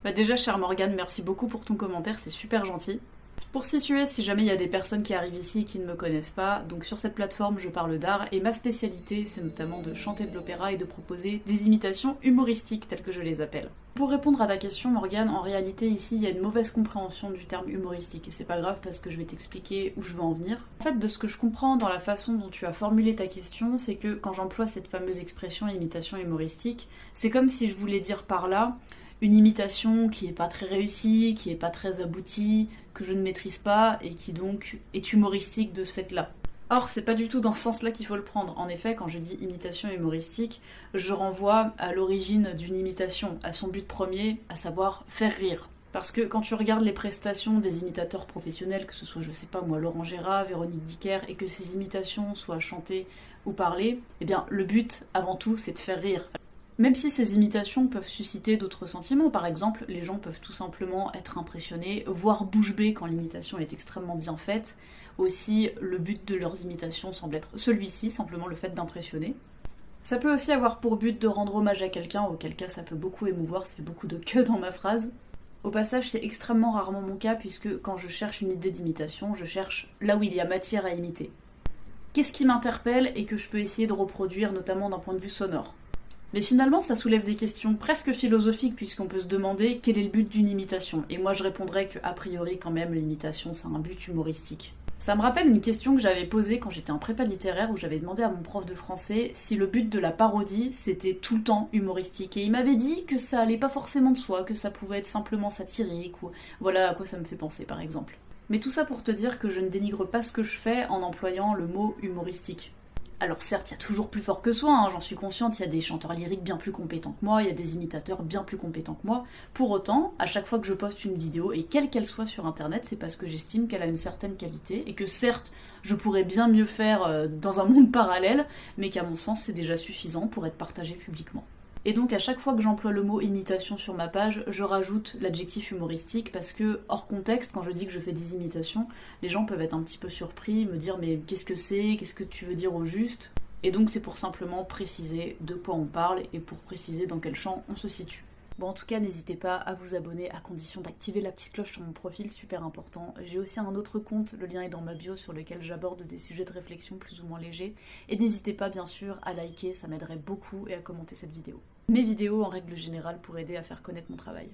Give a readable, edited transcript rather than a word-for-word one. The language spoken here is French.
Bah déjà, chère Morgane, merci beaucoup pour ton commentaire, c'est super gentil. Pour situer, si jamais il y a des personnes qui arrivent ici et qui ne me connaissent pas, donc sur cette plateforme je parle d'art et ma spécialité c'est notamment de chanter de l'opéra et de proposer des imitations humoristiques telles que je les appelle. Pour répondre à ta question Morgane, en réalité ici il y a une mauvaise compréhension du terme humoristique et c'est pas grave parce que je vais t'expliquer où je veux en venir. En fait de ce que je comprends dans la façon dont tu as formulé ta question, c'est que quand j'emploie cette fameuse expression imitation humoristique, c'est comme si je voulais dire par là une imitation qui est pas très réussie, qui est pas très aboutie, que je ne maîtrise pas et qui donc est humoristique de ce fait-là. Or, c'est pas du tout dans ce sens-là qu'il faut le prendre. En effet, quand je dis imitation humoristique, je renvoie à l'origine d'une imitation, à son but premier, à savoir faire rire. Parce que quand tu regardes les prestations des imitateurs professionnels, que ce soit, je sais pas moi, Laurent Gérard, Véronique Dicker, et que ces imitations soient chantées ou parlées, eh bien, le but, avant tout, c'est de faire rire. Même si ces imitations peuvent susciter d'autres sentiments, par exemple, les gens peuvent tout simplement être impressionnés, voire bouche bée quand l'imitation est extrêmement bien faite. Aussi, le but de leurs imitations semble être celui-ci, simplement le fait d'impressionner. Ça peut aussi avoir pour but de rendre hommage à quelqu'un, auquel cas ça peut beaucoup émouvoir, ça fait beaucoup de queue dans ma phrase. Au passage, c'est extrêmement rarement mon cas, puisque quand je cherche une idée d'imitation, je cherche là où il y a matière à imiter. Qu'est-ce qui m'interpelle et que je peux essayer de reproduire, notamment d'un point de vue sonore ? Mais finalement, ça soulève des questions presque philosophiques puisqu'on peut se demander quel est le but d'une imitation. Et moi, je répondrais que, a priori, quand même, l'imitation, c'est un but humoristique. Ça me rappelle une question que j'avais posée quand j'étais en prépa littéraire où j'avais demandé à mon prof de français si le but de la parodie, c'était tout le temps humoristique. Et il m'avait dit que ça allait pas forcément de soi, que ça pouvait être simplement satirique ou voilà à quoi ça me fait penser, par exemple. Mais tout ça pour te dire que je ne dénigre pas ce que je fais en employant le mot humoristique. Alors certes, il y a toujours plus fort que soi, hein, j'en suis consciente, il y a des chanteurs lyriques bien plus compétents que moi, il y a des imitateurs bien plus compétents que moi. Pour autant, à chaque fois que je poste une vidéo, et quelle qu'elle soit sur internet, c'est parce que j'estime qu'elle a une certaine qualité, et que certes, je pourrais bien mieux faire dans un monde parallèle, mais qu'à mon sens, c'est déjà suffisant pour être partagé publiquement. Et donc à chaque fois que j'emploie le mot imitation sur ma page, je rajoute l'adjectif humoristique parce que, hors contexte, quand je dis que je fais des imitations, les gens peuvent être un petit peu surpris, me dire mais qu'est-ce que c'est, qu'est-ce que tu veux dire au juste ? Et donc c'est pour simplement préciser de quoi on parle et pour préciser dans quel champ on se situe. Bon, en tout cas, n'hésitez pas à vous abonner à condition d'activer la petite cloche sur mon profil, super important. J'ai aussi un autre compte, le lien est dans ma bio, sur lequel j'aborde des sujets de réflexion plus ou moins légers. Et n'hésitez pas, bien sûr, à liker, ça m'aiderait beaucoup, et à commenter cette vidéo. Mes vidéos, en règle générale, pour aider à faire connaître mon travail.